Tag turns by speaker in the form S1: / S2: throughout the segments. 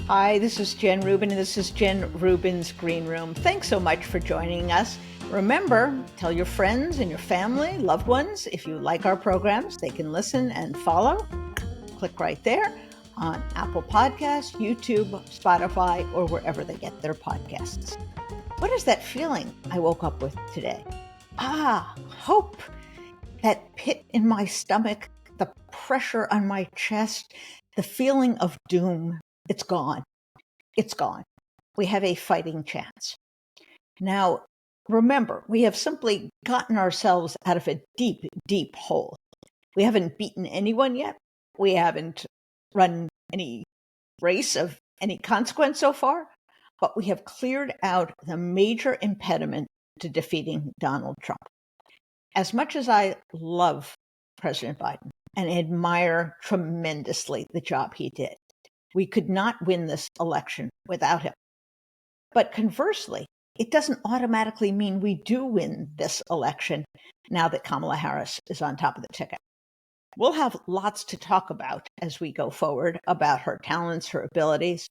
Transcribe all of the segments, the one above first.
S1: Hi, this is Jen Rubin, and this is Jen Rubin's Green Room. Thanks so much for joining us. Remember, tell your friends and your family, loved ones, if you like our programs, they can listen and follow. Click right there on Apple Podcasts, YouTube, Spotify, or wherever they get their podcasts. What is that feeling I woke up with today? Hope. That pit in my stomach, the pressure on my chest, the feeling of doom. It's gone. It's gone. We have a fighting chance. Now, remember, we have simply gotten ourselves out of a deep, deep hole. We haven't beaten anyone yet. We haven't run any race of any consequence so far, but we have cleared out the major impediment to defeating Donald Trump. As much as I love President Biden and admire tremendously the job he did, we could not win this election without him. But conversely, it doesn't automatically mean we do win this election now that Kamala Harris is on top of the ticket. We'll have lots to talk about as we go forward about her talents, her abilities,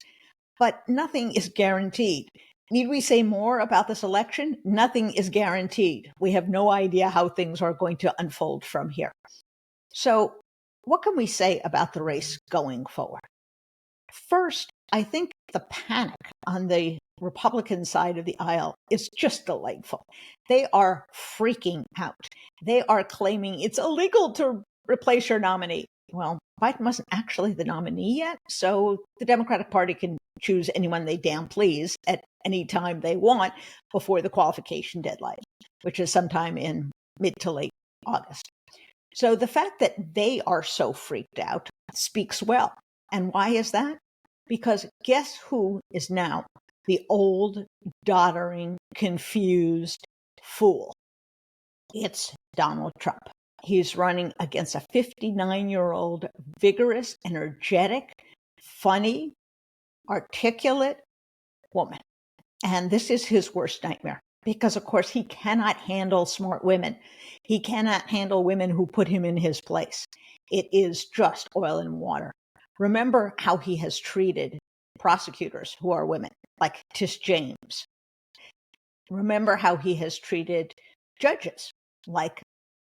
S1: but nothing is guaranteed. Need we say more about this election? Nothing is guaranteed. We have no idea how things are going to unfold from here. So what can we say about the race going forward? First, I think the panic on the Republican side of the aisle is just delightful. They are freaking out. They are claiming it's illegal to replace your nominee. Well, Biden wasn't actually the nominee yet, so the Democratic Party can choose anyone they damn please at any time they want before the qualification deadline, which is sometime in mid to late August. So the fact that they are so freaked out speaks well. And why is that? Because guess who is now the old, doddering, confused fool? It's Donald Trump. He's running against a 59-year-old, vigorous, energetic, funny, articulate woman. And this is his worst nightmare because, of course, he cannot handle smart women. He cannot handle women who put him in his place. It is just oil and water. Remember how he has treated prosecutors who are women, like Tish James. Remember how he has treated judges, like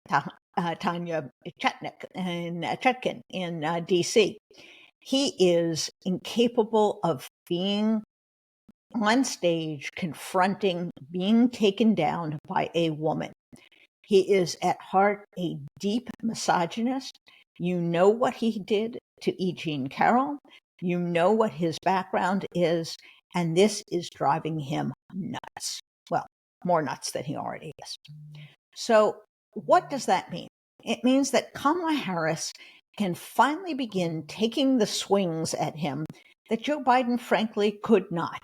S1: Tanya Chutkin in D.C. He is incapable of being on stage, confronting, being taken down by a woman. He is at heart a deep misogynist. You know what he did to E. Jean Carroll. You know what his background is, and this is driving him nuts. Well, more nuts than he already is. So what does that mean? It means that Kamala Harris can finally begin taking the swings at him that Joe Biden, frankly, could not.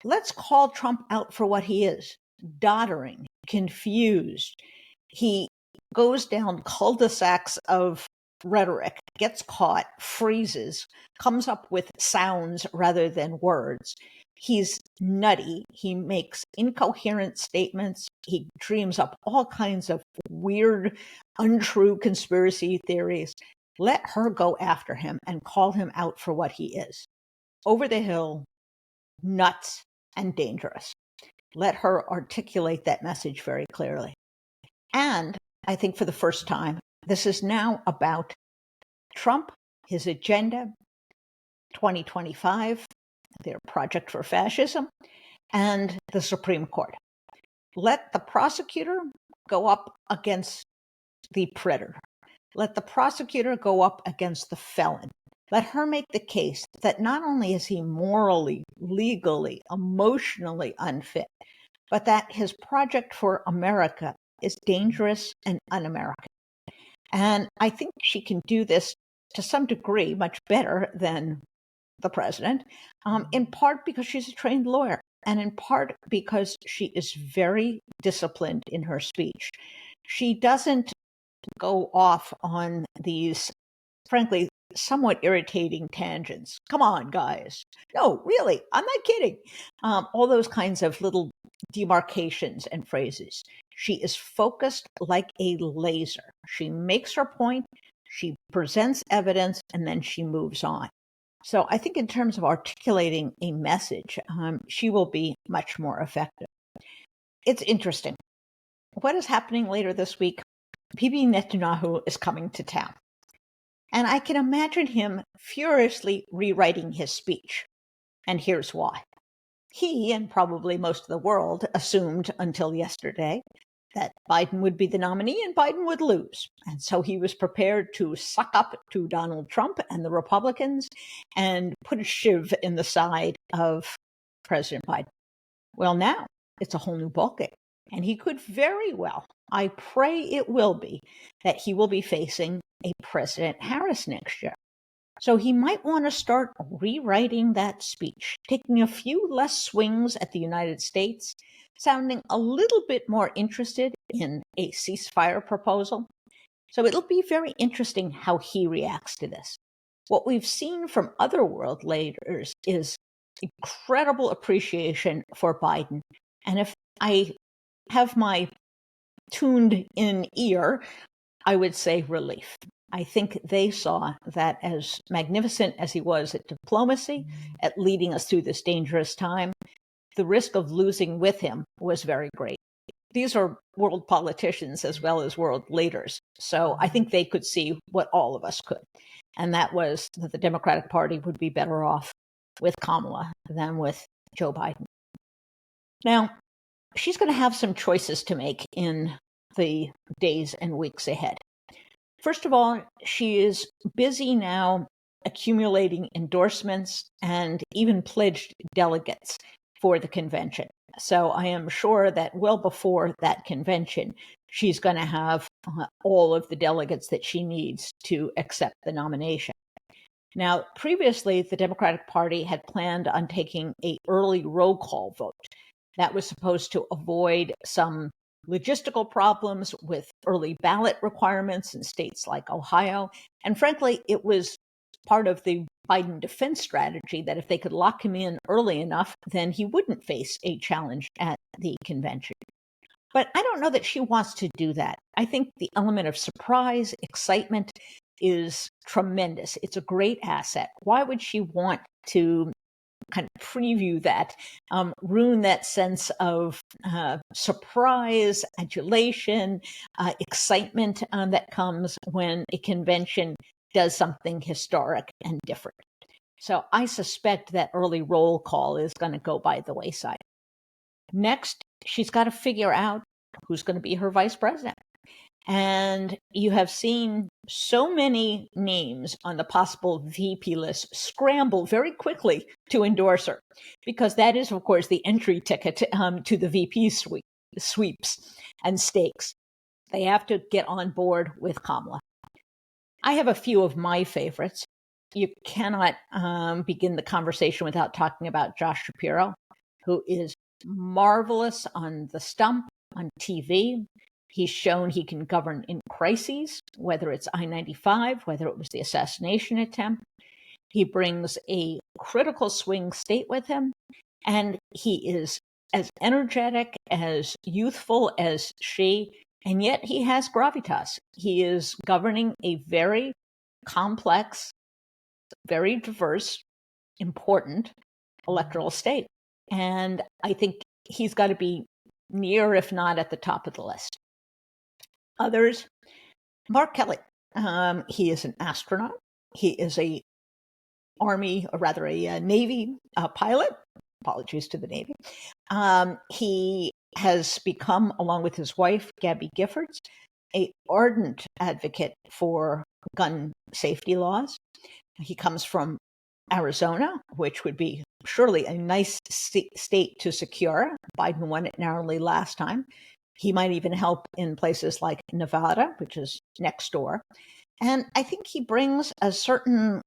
S1: Let's call Trump out for what he is: doddering, confused. He goes down cul-de-sacs of rhetoric, gets caught, freezes, comes up with sounds rather than words. He's nutty. He makes incoherent statements. He dreams up all kinds of weird, untrue conspiracy theories. Let her go after him and call him out for what he is: over the hill, nuts, and dangerous. Let her articulate that message very clearly. And I think for the first time, this is now about Trump, his agenda, 2025, their project for fascism, and the Supreme Court. Let the prosecutor go up against the predator. Let the prosecutor go up against the felon. Let her make the case that not only is he morally, legally, emotionally unfit, but that his project for America is dangerous and un-American. And I think she can do this to some degree much better than the president, in part because she's a trained lawyer, and in part because she is very disciplined in her speech. She doesn't go off on these, frankly, somewhat irritating tangents. Come on, guys. No, really, I'm not kidding. All those kinds of little demarcations and phrases. She is focused like a laser. She makes her point, she presents evidence, and then she moves on. So I think in terms of articulating a message, she will be much more effective. It's interesting. What is happening later this week? Bibi Netanyahu is coming to town. And I can imagine him furiously rewriting his speech. And here's why. He, and probably most of the world, assumed until yesterday that Biden would be the nominee and Biden would lose. And so he was prepared to suck up to Donald Trump and the Republicans and put a shiv in the side of President Biden. Well, now it's a whole new ballgame. And he could very well, I pray it will be, that he will be facing a President Harris next year. So he might want to start rewriting that speech, taking a few less swings at the United States, sounding a little bit more interested in a ceasefire proposal. So it'll be very interesting how he reacts to this. What we've seen from other world leaders is incredible appreciation for Biden. And if I have my tuned in ear, I would say relief. I think they saw that as magnificent as he was at diplomacy, at leading us through this dangerous time, the risk of losing with him was very great. These are world politicians as well as world leaders. So I think they could see what all of us could. And that was that the Democratic Party would be better off with Kamala than with Joe Biden. Now, she's going to have some choices to make in the days and weeks ahead. First of all, she is busy now accumulating endorsements and even pledged delegates for the convention. So I am sure that well before that convention, she's going to have all of the delegates that she needs to accept the nomination. Now, previously, the Democratic Party had planned on taking an early roll call vote. That was supposed to avoid some logistical problems with early ballot requirements in states like Ohio. And frankly, it was part of the Biden defense strategy that if they could lock him in early enough, then he wouldn't face a challenge at the convention. But I don't know that she wants to do that. I think the element of surprise, excitement is tremendous. It's a great asset. Why would she want to kind of preview that, ruin that sense of surprise, adulation, excitement that comes when a convention does something historic and different? So I suspect that early roll call is going to go by the wayside. Next, she's got to figure out who's going to be her vice president. And you have seen so many names on the possible VP list scramble very quickly to endorse her, because that is, of course, the entry ticket to the VP sweeps and stakes. They have to get on board with Kamala. I have a few of my favorites. You cannot begin the conversation without talking about Josh Shapiro, who is marvelous on the stump, on TV. He's shown he can govern in crises, whether it's I-95, whether it was the assassination attempt. He brings a critical swing state with him, and he is as energetic, as youthful as she, and yet he has gravitas. He is governing a very complex, very diverse, important electoral state. And I think he's got to be near, if not at the top of the list. Others, Mark Kelly. He is an astronaut. He is a Navy pilot. Apologies to the Navy. He has become, along with his wife, Gabby Giffords, an ardent advocate for gun safety laws. He comes from Arizona, which would be surely a nice state to secure. Biden won it narrowly last time. He might even help in places like Nevada, which is next door. And I think he brings a certain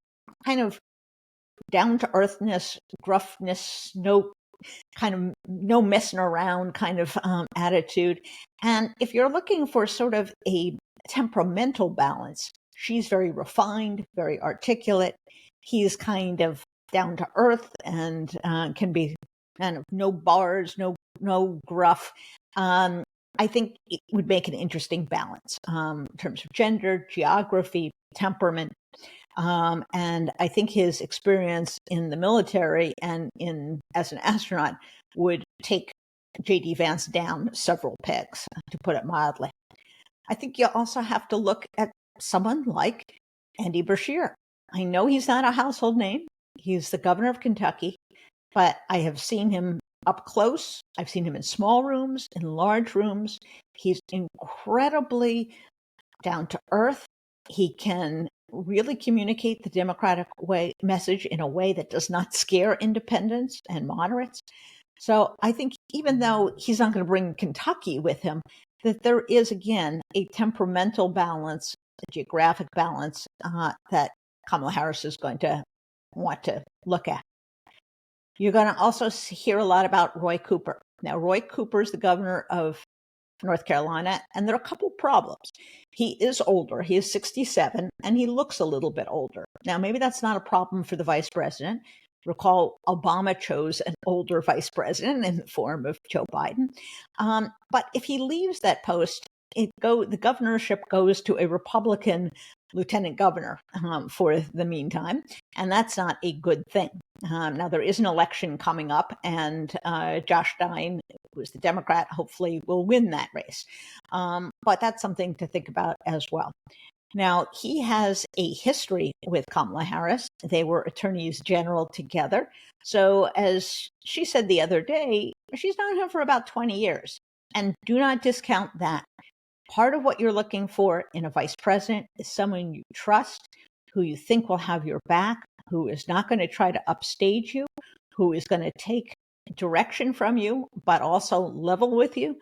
S1: kind of down-to-earthness, gruffness, no messing around kind of attitude. And if you're looking for sort of a temperamental balance, she's very refined, very articulate. He's kind of down to earth and can be kind of no bars, no gruff. I think it would make an interesting balance in terms of gender, geography, temperament. And I think his experience in the military and as an astronaut would take J.D. Vance down several pegs, to put it mildly. I think you also have to look at someone like Andy Beshear. I know he's not a household name. He's the governor of Kentucky, but I have seen him up close. I've seen him in small rooms, in large rooms. He's incredibly down to earth. He can really communicate the Democratic message in a way that does not scare independents and moderates. So I think even though he's not going to bring Kentucky with him, that there is, again, a temperamental balance, a geographic balance that Kamala Harris is going to want to look at. You're going to also hear a lot about Roy Cooper. Now, Roy Cooper is the governor of North Carolina, and there are a couple problems. He is older. He is 67, and he looks a little bit older. Now, maybe that's not a problem for the vice president. Recall, Obama chose an older vice president in the form of Joe Biden. But if he leaves that post, the governorship goes to a Republican lieutenant governor for the meantime, and that's not a good thing. Now, there is an election coming up, and Josh Stein, who's the Democrat, hopefully will win that race. But that's something to think about as well. Now, he has a history with Kamala Harris. They were attorneys general together. So as she said the other day, she's known him for about 20 years. And do not discount that. Part of what you're looking for in a vice president is someone you trust, who you think will have your back, who is not going to try to upstage you, who is going to take direction from you, but also level with you.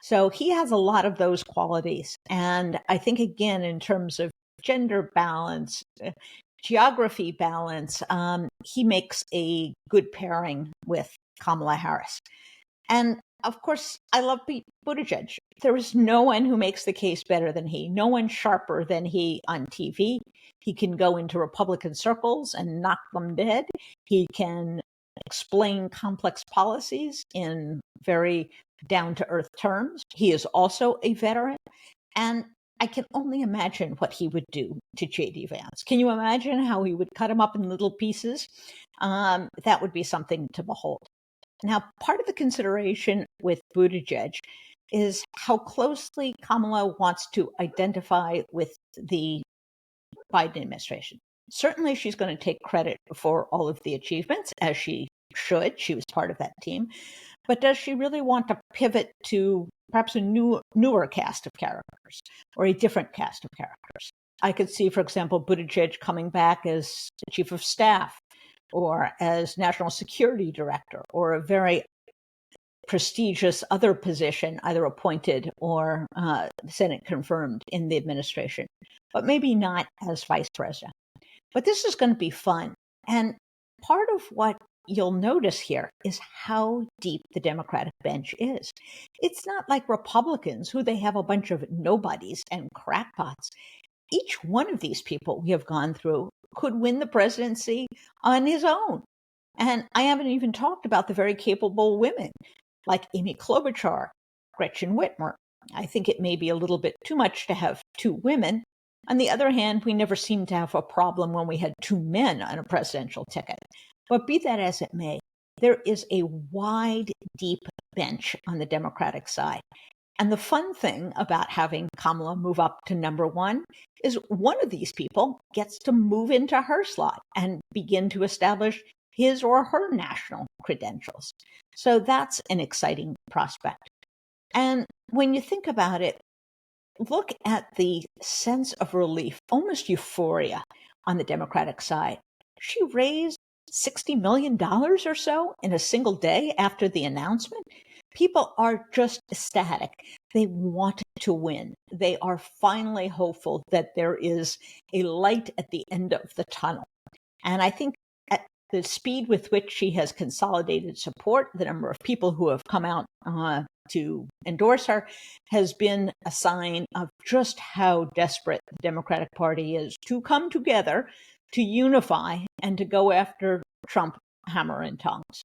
S1: So he has a lot of those qualities. And I think, again, in terms of gender balance, geography balance, he makes a good pairing with Kamala Harris. And of course, I love Pete Buttigieg. There is no one who makes the case better than he, no one sharper than he on TV. He can go into Republican circles and knock them dead. He can explain complex policies in very down-to-earth terms. He is also a veteran. And I can only imagine what he would do to J.D. Vance. Can you imagine how he would cut him up in little pieces? That would be something to behold. Now, part of the consideration with Buttigieg is how closely Kamala wants to identify with the Biden administration. Certainly, she's going to take credit for all of the achievements, as she should. She was part of that team. But does she really want to pivot to perhaps a newer cast of characters or a different cast of characters? I could see, for example, Buttigieg coming back as chief of staff or as national security director or a very prestigious other position, either appointed or Senate confirmed in the administration, but maybe not as vice president. But this is going to be fun. And part of what you'll notice here is how deep the Democratic bench is. It's not like Republicans, who they have a bunch of nobodies and crackpots. Each one of these people we have gone through could win the presidency on his own. And I haven't even talked about the very capable women like Amy Klobuchar, Gretchen Whitmer. I think it may be a little bit too much to have two women. On the other hand, we never seemed to have a problem when we had two men on a presidential ticket. But be that as it may, there is a wide, deep bench on the Democratic side. And the fun thing about having Kamala move up to number one is one of these people gets to move into her slot and begin to establish his or her national credentials. So that's an exciting prospect. And when you think about it, look at the sense of relief, almost euphoria on the Democratic side. She raised $60 million or so in a single day after the announcement. People are just ecstatic. They want to win. They are finally hopeful that there is a light at the end of the tunnel. And I think at the speed with which she has consolidated support, the number of people who have come out to endorse her has been a sign of just how desperate the Democratic Party is to come together, to unify, and to go after Trump hammer and tongs.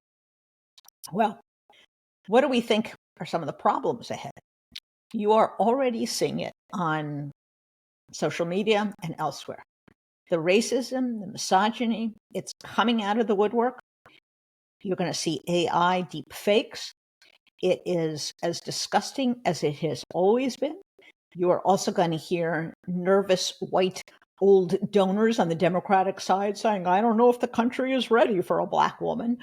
S1: Well, what do we think are some of the problems ahead? You are already seeing it on social media and elsewhere. The racism, the misogyny, it's coming out of the woodwork. You're going to see AI deep fakes. It is as disgusting as it has always been. You are also going to hear nervous white old donors on the Democratic side saying, I don't know if the country is ready for a Black woman.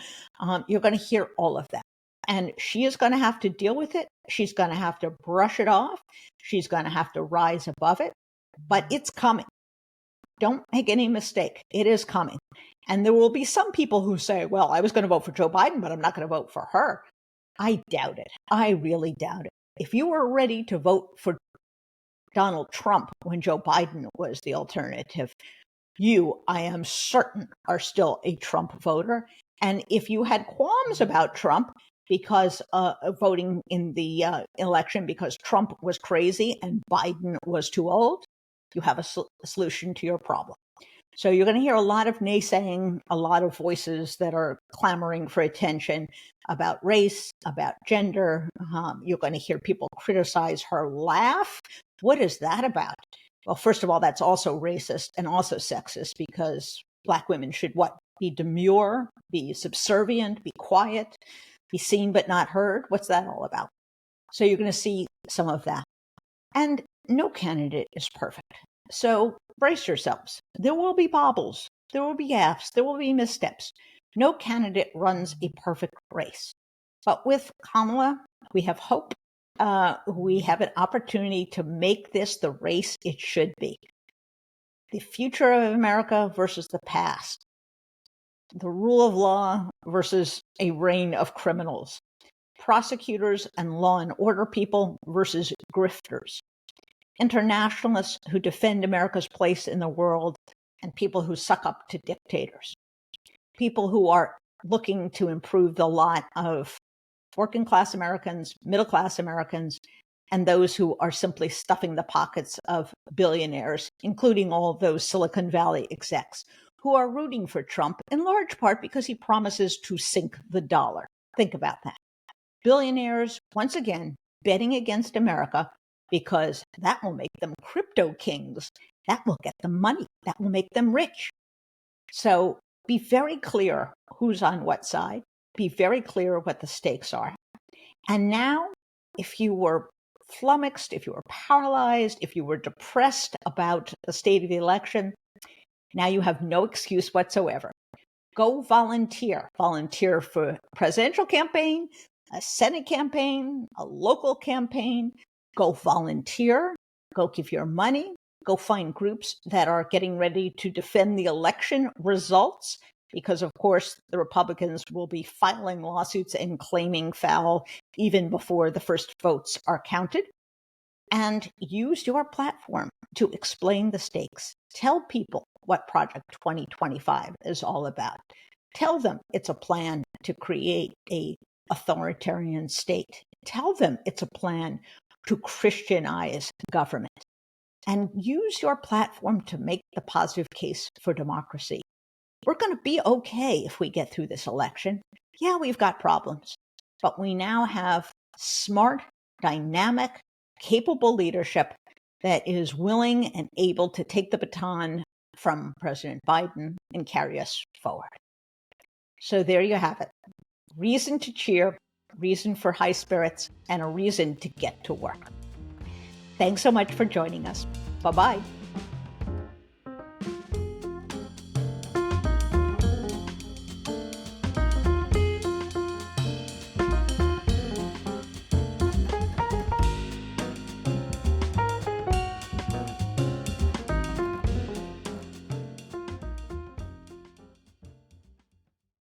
S1: You're going to hear all of that. And she is going to have to deal with it. She's going to have to brush it off. She's going to have to rise above it. But it's coming. Don't make any mistake. It is coming. And there will be some people who say, well, I was going to vote for Joe Biden, but I'm not going to vote for her. I doubt it. I really doubt it. If you were ready to vote for Donald Trump when Joe Biden was the alternative, you, I am certain, are still a Trump voter. And if you had qualms about Trump because voting in the election because Trump was crazy and Biden was too old, you have a solution to your problem. So you're going to hear a lot of naysaying, a lot of voices that are clamoring for attention about race, about gender. You're going to hear people criticize her laugh. What is that about? Well, first of all, that's also racist and also sexist because Black women should what? Be demure, be subservient, be quiet, be seen but not heard. What's that all about? So you're going to see some of that. And no candidate is perfect. So brace yourselves. There will be bobbles. There will be gaffes. There will be missteps. No candidate runs a perfect race. But with Kamala, we have hope. We have an opportunity to make this the race it should be. The future of America versus the past. The rule of law versus a reign of criminals. Prosecutors and law and order people versus grifters. Internationalists who defend America's place in the world and people who suck up to dictators. People who are looking to improve the lot of working class Americans, middle class Americans, and those who are simply stuffing the pockets of billionaires, including all those Silicon Valley execs who are rooting for Trump in large part because he promises to sink the dollar. Think about that. Billionaires, once again, betting against America because that will make them crypto kings. That will get them money. That will make them rich. So be very clear who's on what side. Be very clear what the stakes are. And now, if you were flummoxed, if you were paralyzed, if you were depressed about the state of the election, now you have no excuse whatsoever. Go volunteer. Volunteer for a presidential campaign, a Senate campaign, a local campaign. Go volunteer, go give your money, go find groups that are getting ready to defend the election results, because of course the Republicans will be filing lawsuits and claiming foul even before the first votes are counted. And use your platform to explain the stakes. Tell people what Project 2025 is all about. Tell them it's a plan to create an authoritarian state. Tell them it's a plan to Christianize government, and use your platform to make the positive case for democracy. We're going to be okay if we get through this election. Yeah, we've got problems, but we now have smart, dynamic, capable leadership that is willing and able to take the baton from President Biden and carry us forward. So there you have it. Reason to cheer, reason for high spirits, and a reason to get to work. Thanks so much for joining us. Bye-bye.